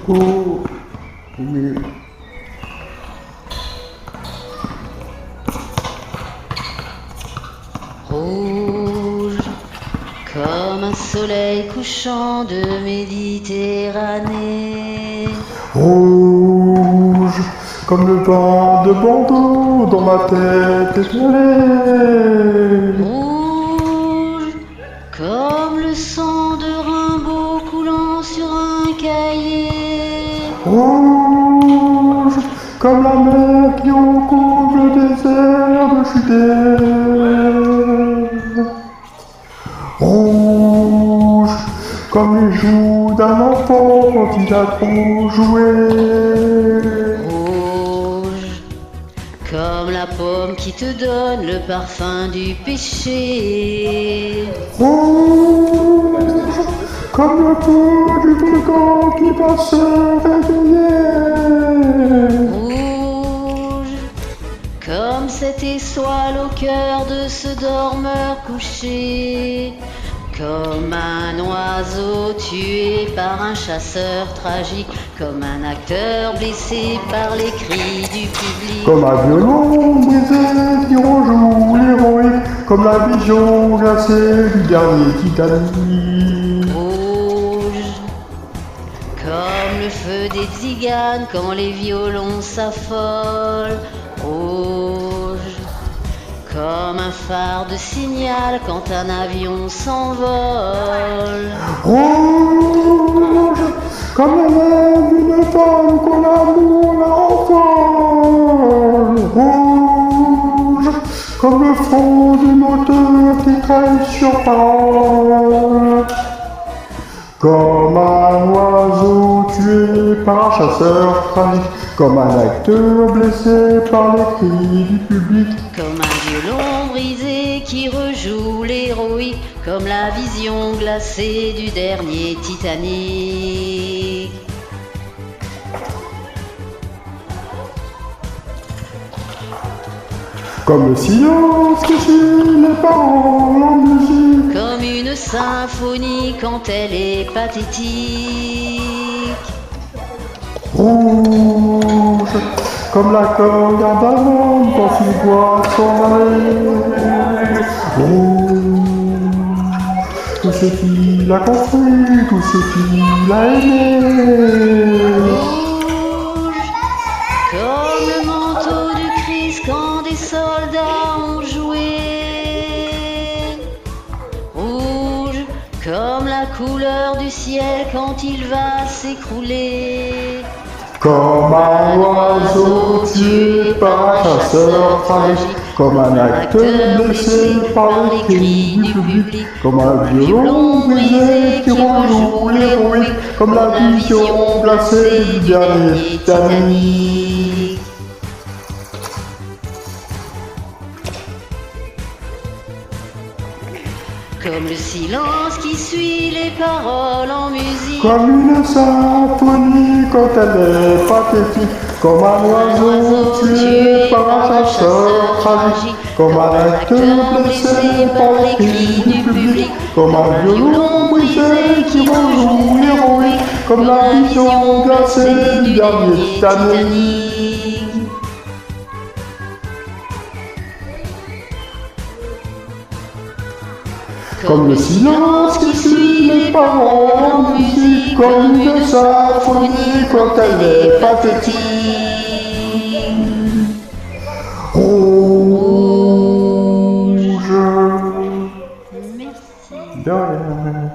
Coucou. Oui. Rouge, comme un soleil couchant de Méditerranée. Rouge, comme le vent de Bordeaux dans ma tête étoilée. Rouge, comme le sang de Rimbaud coulant sur un cahier. Rouge, comme la mer qui recouvre le désert de Judée. Rouge, comme les joues d'un enfant quand il a trop joué. Rouge, comme la pomme qui te donne le parfum du péché. Rouge, comme le feu du volcan qui va se réveiller. Rouge, comme cette étoile au cœur de ce dormeur couché. Comme un oiseau tué par un chasseur tragique, comme un acteur blessé par les cris du public. Comme un violon brisé qui rejoue l'héroïque, comme la vision glacée du dernier Titanic. Rouge, comme le feu des tziganes quand les violons s'affolent. Rouge, comme un phare de signal quand un avion s'envole. Rouge, comme la lèvre d'une femme quand l'amour la envole. Rouge, comme le front du moteur qui crève sur parole. Comme un oiseau tué par un chasseur tragique, comme un acteur blessé par les cris du public. Comme un violon brisé qui rejoue l'héroïque, comme la vision glacée du dernier Titanic. Comme le silence qui suit les paroles en musique. Comme une symphonie quand elle est pathétique. Rouge, comme l'accord d'un ballon quand il voit s'en aller. Rouge, tout ce qu'il a construit, tout ce qu'il a aimé. Rouge, comme le manteau du Christ quand des soldats ont joué. Rouge, comme la couleur du ciel quand il va s'écrouler. Comme un oiseau tué par un chasseur tragique, comme un acteur blessé par les cris du public, comme un violon brisé qui rejoue l'héroïque, comme la vision glacée du dernier Titanic. Comme le silence qui suit les paroles en musique. Comme une symphonie quand elle est pathétique, comme un oiseau tué par un chasseur tragique, comme un acteur blessé par les cris du public, comme un violon brisé qui rejoue l'héroïque, comme la vision glacée du dernier Titanic. Comme le silence qui suit les paroles en musique, comme une symphonie quand elle est pathétique. Rouge. Merci. De rien.